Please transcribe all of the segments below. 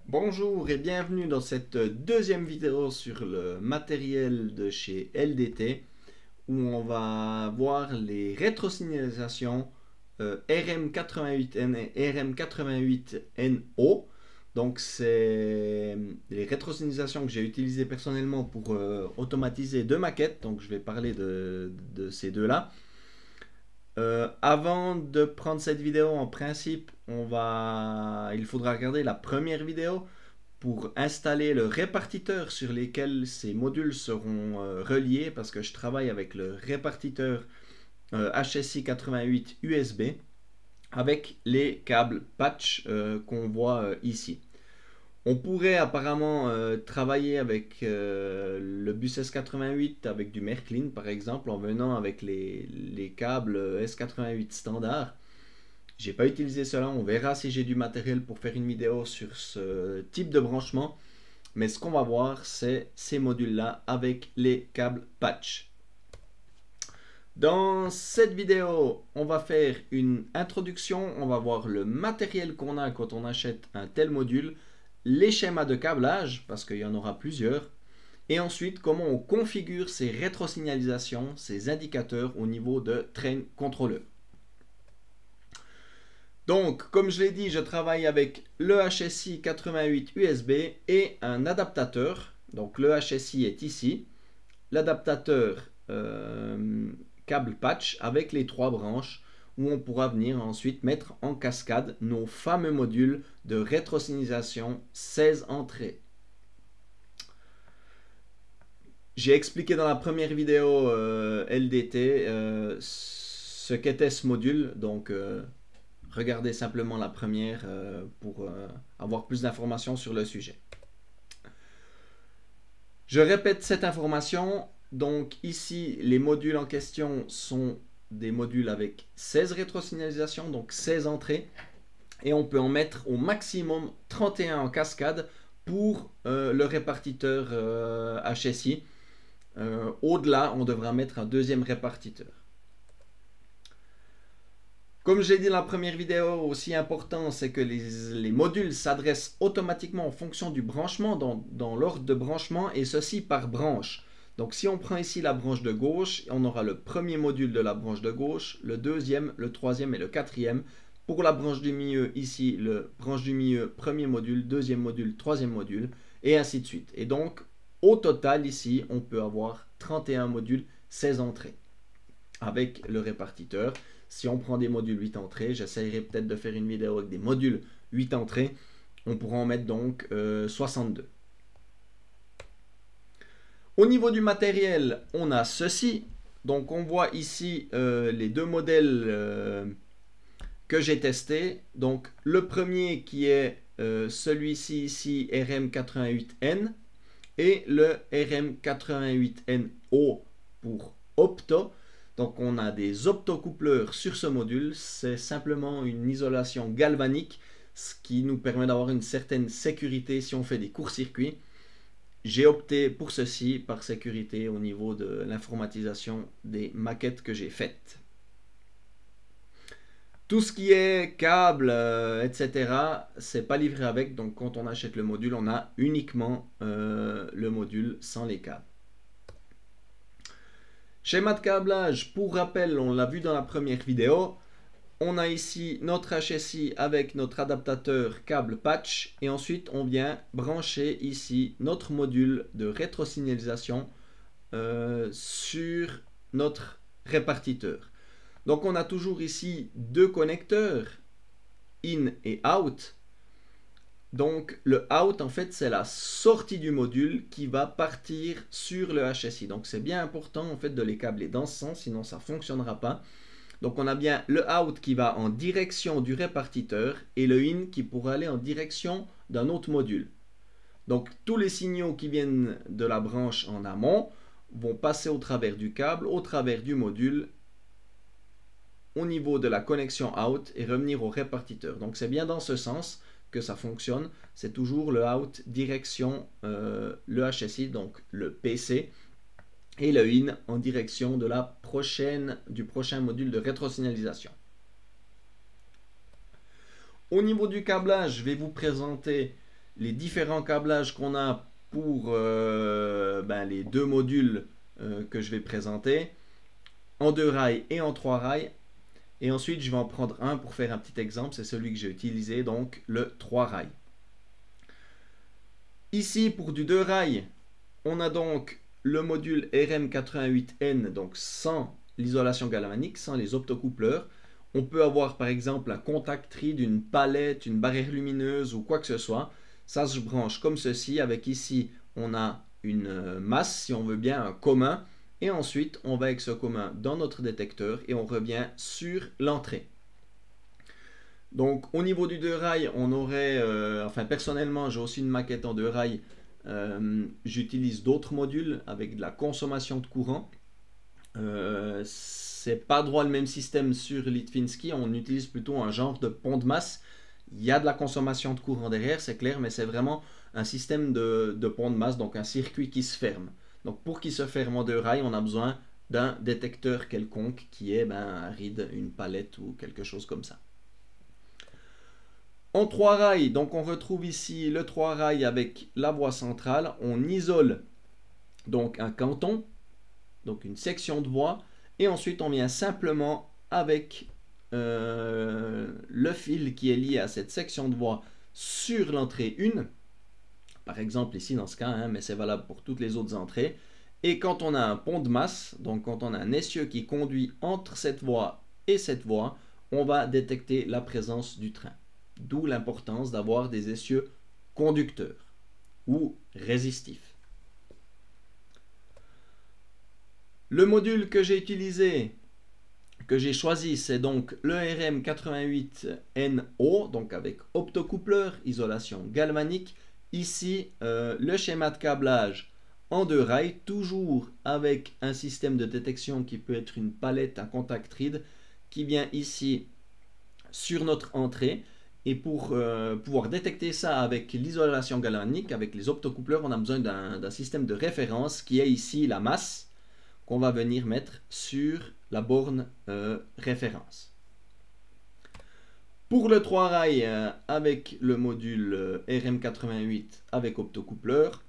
Bonjour et bienvenue dans cette deuxième vidéo sur le matériel de chez LDT où on va voir les rétrosignalisations RM88N et RM88NO. Donc c'est les rétrosignalisations que j'ai utilisées personnellement pour automatiser deux maquettes. Donc je vais parler de ces deux-là. Avant de prendre cette vidéo, en principe, il faudra regarder la première vidéo pour installer le répartiteur sur lesquels ces modules seront reliés, parce que je travaille avec le répartiteur HSI 88 USB avec les câbles patch qu'on voit ici. On pourrait apparemment travailler avec le bus S88 avec du Merklin par exemple, en venant avec les câbles S88 standard. J'ai pas utilisé cela, on verra si j'ai du matériel pour faire une vidéo sur ce type de branchement. Mais ce qu'on va voir, c'est ces modules-là avec les câbles patch. Dans cette vidéo, on va faire une introduction, on va voir le matériel qu'on a quand on achète un tel module, les schémas de câblage, parce qu'il y en aura plusieurs, et ensuite comment on configure ces rétrosignalisations, ces indicateurs au niveau de Train Controller. Donc, comme je l'ai dit, je travaille avec le HSI 88 USB et un adaptateur. Donc, le HSI est ici. L'adaptateur câble patch avec les trois branches où on pourra venir ensuite mettre en cascade nos fameux modules de rétrosignalisation 16 entrées. J'ai expliqué dans la première vidéo LDT ce qu'était ce module, donc regardez simplement la première pour avoir plus d'informations sur le sujet. Je répète cette information. Donc ici, les modules en question sont des modules avec 16 rétrosignalisations, donc 16 entrées. Et on peut en mettre au maximum 31 en cascade pour le répartiteur HSI. Au-delà, on devra mettre un deuxième répartiteur. Comme j'ai dit dans la première vidéo, aussi important, c'est que les modules s'adressent automatiquement en fonction du branchement, dans l'ordre de branchement, et ceci par branche. Donc si on prend ici la branche de gauche, on aura le premier module de la branche de gauche, le deuxième, le troisième et le quatrième. Pour la branche du milieu, ici, le branche du milieu, premier module, deuxième module, troisième module, et ainsi de suite. Et donc, au total, ici, on peut avoir 31 modules, 16 entrées, avec le répartiteur. Si on prend des modules 8 entrées, j'essaierai peut-être de faire une vidéo avec des modules 8 entrées, on pourra en mettre donc 62. Au niveau du matériel, on a ceci. Donc on voit ici les deux modèles que j'ai testés. Donc le premier qui est celui-ci ici, RM88N, et le RM88NO pour opto. Donc on a des optocoupleurs sur ce module. C'est simplement une isolation galvanique, ce qui nous permet d'avoir une certaine sécurité si on fait des courts-circuits. J'ai opté pour ceci par sécurité au niveau de l'informatisation des maquettes que j'ai faites. Tout ce qui est câble, etc., c'est pas livré avec. Donc quand on achète le module, on a uniquement le module sans les câbles. Schéma de câblage, pour rappel, on l'a vu dans la première vidéo. On a ici notre HSI avec notre adaptateur câble patch et ensuite on vient brancher ici notre module de rétrosignalisation sur notre répartiteur. Donc on a toujours ici deux connecteurs, in et out. Donc le out en fait c'est la sortie du module qui va partir sur le HSI. Donc c'est bien important en fait de les câbler dans ce sens, sinon ça ne fonctionnera pas. Donc on a bien le out qui va en direction du répartiteur et le in qui pourra aller en direction d'un autre module. Donc tous les signaux qui viennent de la branche en amont vont passer au travers du câble, au travers du module, au niveau de la connexion out et revenir au répartiteur. Donc c'est bien dans ce sens que ça fonctionne. C'est toujours le out direction le HSI, donc le PC, et le in en direction de du prochain module de rétrosignalisation. Au niveau du câblage, je vais vous présenter les différents câblages qu'on a pour les deux modules que je vais présenter, en 2 rails et en 3 rails. Et ensuite, je vais en prendre un pour faire un petit exemple. C'est celui que j'ai utilisé, donc le 3 rails. Ici, pour du 2 rails, on a donc le module RM88N, donc sans l'isolation galvanique, sans les optocoupleurs. On peut avoir par exemple un contact reed, une palette, une barrière lumineuse ou quoi que ce soit. Ça se branche comme ceci, avec ici on a une masse, si on veut bien, un commun. Et ensuite on va avec ce commun dans notre détecteur et on revient sur l'entrée. Donc au niveau du 2 rails, on aurait, personnellement j'ai aussi une maquette en 2 rails. J'utilise d'autres modules avec de la consommation de courant. C'est pas droit le même système sur Litvinsky, on utilise plutôt un genre de pont de masse. Il y a de la consommation de courant derrière, c'est clair, mais c'est vraiment un système de pont de masse, donc un circuit qui se ferme. Donc pour qu'il se ferme en 2 rails, on a besoin d'un détecteur quelconque qui est un reed, une palette ou quelque chose comme ça. En 3 rails, donc on retrouve ici le 3 rails avec la voie centrale. On isole donc un canton, donc une section de voie, et ensuite on vient simplement avec le fil qui est lié à cette section de voie sur l'entrée 1, par exemple ici dans ce cas, mais c'est valable pour toutes les autres entrées. Et quand on a un pont de masse, donc quand on a un essieu qui conduit entre cette voie et cette voie, on va détecter la présence du train. D'où l'importance d'avoir des essieux conducteurs ou résistifs. Le module que j'ai utilisé, que j'ai choisi, c'est donc le RM88NO, donc avec optocoupleur, isolation galvanique. Ici, le schéma de câblage en 2 rails, toujours avec un système de détection qui peut être une palette, un contact reed, qui vient ici sur notre entrée. Et pour pouvoir détecter ça avec l'isolation galvanique, avec les optocoupleurs, on a besoin d'un système de référence qui est ici la masse qu'on va venir mettre sur la borne référence. Pour le 3 rails avec le module RM88 avec optocoupleur,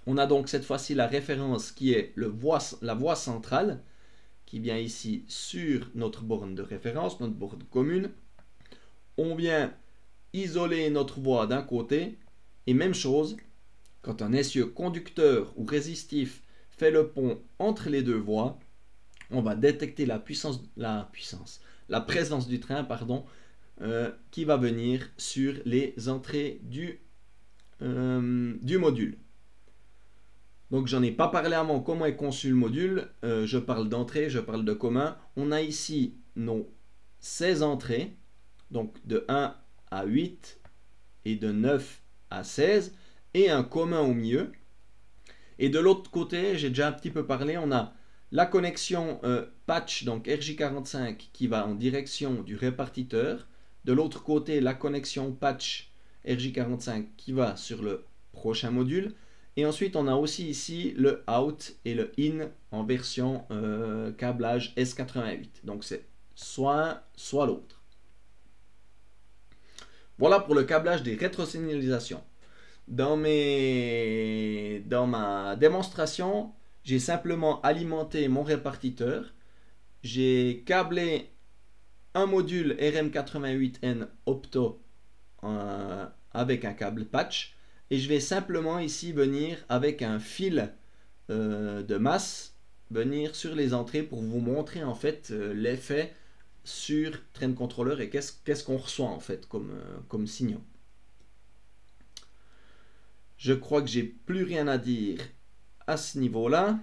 on a donc cette fois-ci la référence qui est la voie centrale qui vient ici sur notre borne de référence, notre borne commune. On vient isoler notre voie d'un côté et même chose, quand un essieu conducteur ou résistif fait le pont entre les deux voies, on va détecter la présence du train, qui va venir sur les entrées du module. Donc j'en ai pas parlé avant comment est conçu le module, je parle d'entrée, je parle de commun. On a ici nos 16 entrées, donc de 1 à 8 et de 9 à 16, et un commun au milieu. Et de l'autre côté, j'ai déjà un petit peu parlé, on a la connexion patch, donc RJ45, qui va en direction du répartiteur. De l'autre côté, la connexion patch RJ45 qui va sur le prochain module. Et ensuite, on a aussi ici le out et le in en version câblage S88. Donc c'est soit un, soit l'autre. Voilà pour le câblage des rétrosignalisations. Dans ma démonstration, j'ai simplement alimenté mon répartiteur. J'ai câblé un module RM88N opto avec un câble patch. Et je vais simplement ici venir avec un fil de masse, venir sur les entrées pour vous montrer en fait l'effet sur Train Controller et qu'est-ce qu'on reçoit en fait comme signaux. Je crois que j'ai plus rien à dire à ce niveau-là.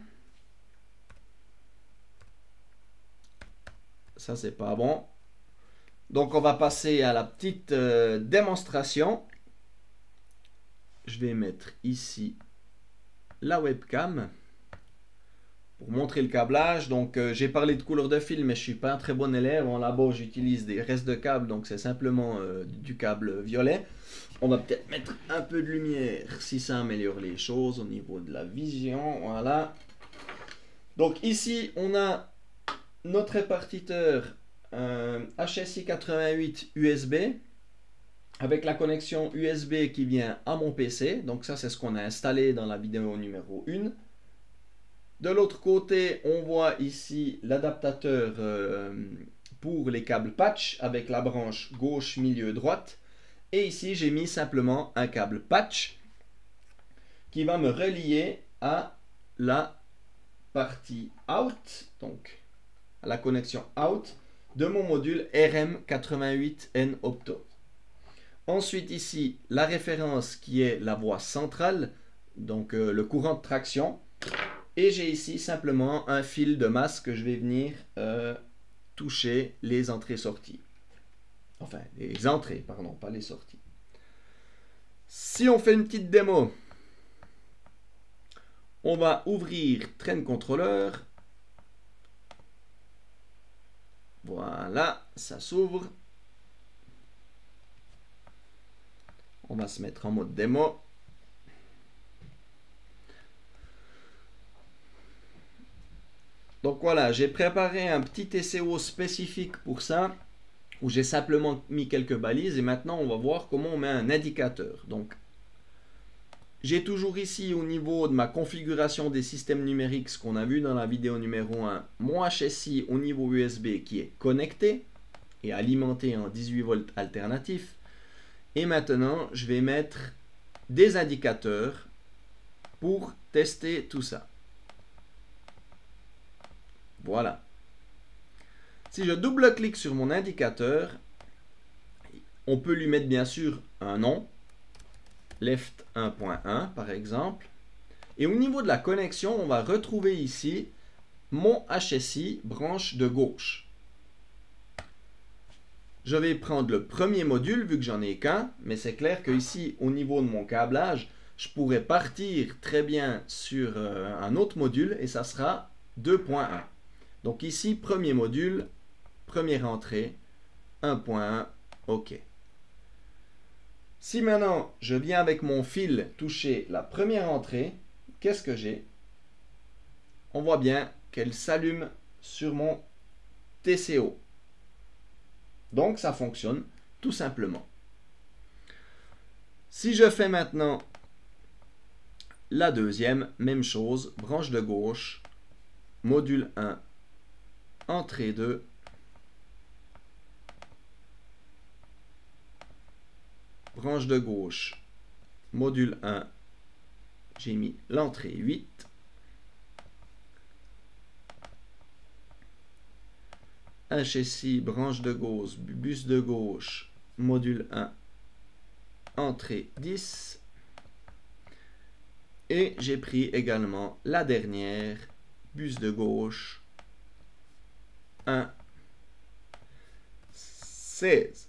Ça, c'est pas bon. Donc, on va passer à la petite démonstration. Je vais mettre ici la webcam pour montrer le câblage. Donc, j'ai parlé de couleur de fil, mais je ne suis pas un très bon élève. En labo, j'utilise des restes de câble, donc c'est simplement du câble violet. On va peut-être mettre un peu de lumière si ça améliore les choses au niveau de la vision. Voilà. Donc ici, on a notre répartiteur HSI 88 USB avec la connexion USB qui vient à mon PC. Donc ça, c'est ce qu'on a installé dans la vidéo numéro 1. De l'autre côté, on voit ici l'adaptateur pour les câbles patch avec la branche gauche, milieu, droite. Et ici, j'ai mis simplement un câble patch qui va me relier à la partie out, donc à la connexion out de mon module RM88N Opto. Ensuite ici, la référence qui est la voie centrale, donc le courant de traction. Et j'ai ici simplement un fil de masse que je vais venir toucher les entrées-sorties. Enfin, les entrées, pardon, pas les sorties. Si on fait une petite démo, on va ouvrir Train Controller. Voilà, ça s'ouvre. On va se mettre en mode démo. Donc voilà, j'ai préparé un petit TCO spécifique pour ça, où j'ai simplement mis quelques balises, et maintenant on va voir comment on met un indicateur. Donc, j'ai toujours ici au niveau de ma configuration des systèmes numériques, ce qu'on a vu dans la vidéo numéro 1, mon HSI au niveau USB qui est connecté et alimenté en 18 volts alternatif. Et maintenant, je vais mettre des indicateurs pour tester tout ça. Voilà. Si je double-clique sur mon indicateur, on peut lui mettre bien sûr un nom, left 1.1 par exemple. Et au niveau de la connexion, on va retrouver ici mon HSI branche de gauche. Je vais prendre le premier module vu que j'en ai qu'un, mais c'est clair que ici au niveau de mon câblage, je pourrais partir très bien sur un autre module et ça sera 2.1. Donc ici, premier module, première entrée, 1.1, OK. Si maintenant je viens avec mon fil toucher la première entrée, qu'est-ce que j'ai? On voit bien qu'elle s'allume sur mon TCO. Donc ça fonctionne tout simplement. Si je fais maintenant la deuxième, même chose, branche de gauche, module 1, entrée 2, branche de gauche, module 1, j'ai mis l'entrée 8, HSI, branche de gauche, bus de gauche, module 1, entrée 10, et j'ai pris également la dernière, bus de gauche, 1, 16.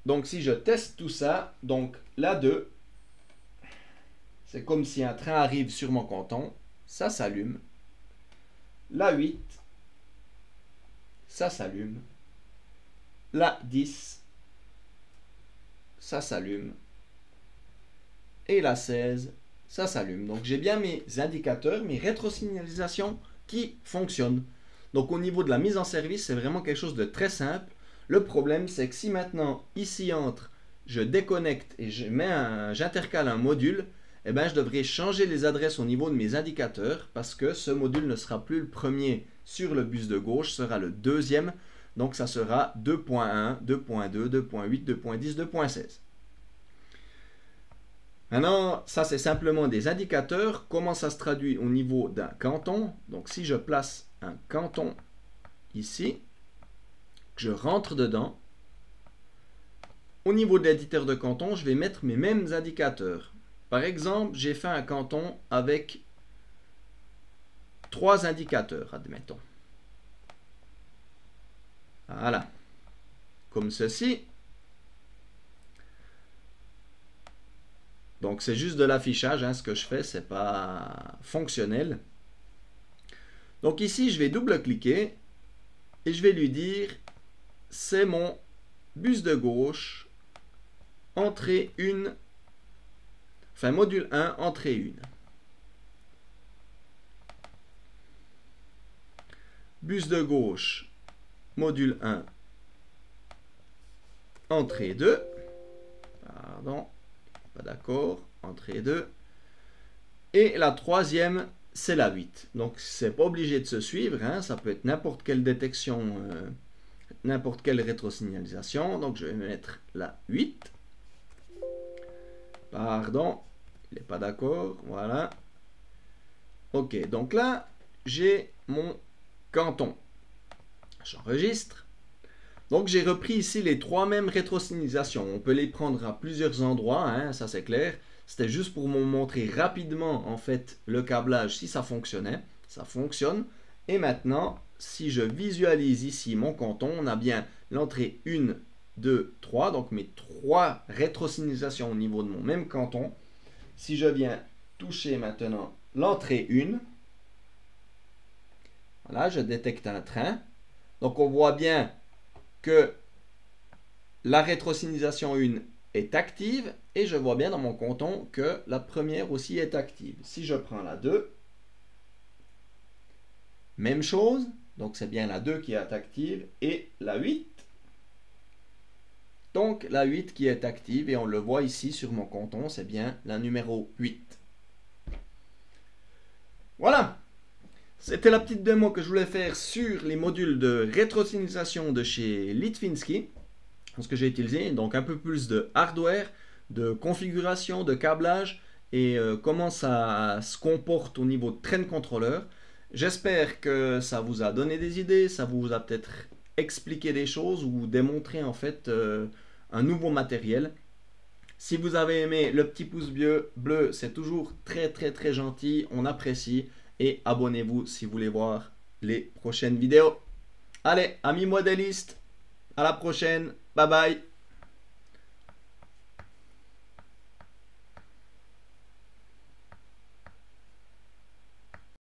Donc si je teste tout ça, donc la 2, c'est comme si un train arrive sur mon canton, ça s'allume. La 8, ça s'allume. La 10, ça s'allume. Et la 16, ça s'allume. Donc j'ai bien mes indicateurs, mes rétrosignalisations qui fonctionnent. Donc au niveau de la mise en service, c'est vraiment quelque chose de très simple. Le problème, c'est que si maintenant, ici entre, je déconnecte et j'intercale un module, eh ben, je devrais changer les adresses au niveau de mes indicateurs parce que ce module ne sera plus le premier sur le bus de gauche, sera le deuxième. Donc ça sera 2.1, 2.2, 2.8, 2.10, 2.16. Maintenant, ça c'est simplement des indicateurs. Comment ça se traduit au niveau d'un canton? Donc si je place un canton ici, je rentre dedans, au niveau de l'éditeur de canton, je vais mettre mes mêmes indicateurs. Par exemple, j'ai fait un canton avec 3 indicateurs, admettons. Voilà. Comme ceci. Donc c'est juste de l'affichage, hein, ce que je fais, c'est pas fonctionnel. Donc ici, je vais double-cliquer et je vais lui dire, c'est mon bus de gauche, entrée 1, enfin module 1, entrée 1. Bus de gauche, module 1, entrée 2. Pardon, pas d'accord, entrée 2. Et la troisième, c'est la 8. Donc, c'est pas obligé de se suivre, hein. Ça peut être n'importe quelle détection, n'importe quelle rétrosignalisation. Donc, je vais mettre la 8. Pardon, il n'est pas d'accord, voilà. Ok, donc là, j'ai mon canton. J'enregistre. Donc, j'ai repris ici les trois mêmes rétrosignalisations. On peut les prendre à plusieurs endroits, hein, ça c'est clair. C'était juste pour vous montrer rapidement, en fait, le câblage, si ça fonctionnait. Ça fonctionne. Et maintenant, si je visualise ici mon canton, on a bien l'entrée 1, 2, 3. Donc, mes trois rétrosignalisations au niveau de mon même canton. Si je viens toucher maintenant l'entrée 1, voilà, je détecte un train. Donc, on voit bien que la rétrosignalisation 1 est active et je vois bien dans mon canton que la première aussi est active. Si je prends la 2, même chose, donc c'est bien la 2 qui est active et la 8. Donc la 8 qui est active et on le voit ici sur mon canton, c'est bien la numéro 8. Voilà, c'était la petite démo que je voulais faire sur les modules de rétrosignalisation de chez Litvinsky. Ce que j'ai utilisé, donc un peu plus de hardware, de configuration, de câblage et comment ça se comporte au niveau de train controller. J'espère que ça vous a donné des idées, ça vous a peut-être expliqué des choses ou démontré en fait un nouveau matériel. Si vous avez aimé, le petit pouce bleu, c'est toujours très gentil, on apprécie et abonnez-vous si vous voulez voir les prochaines vidéos. Allez, amis modélistes, à la prochaine. Bye bye.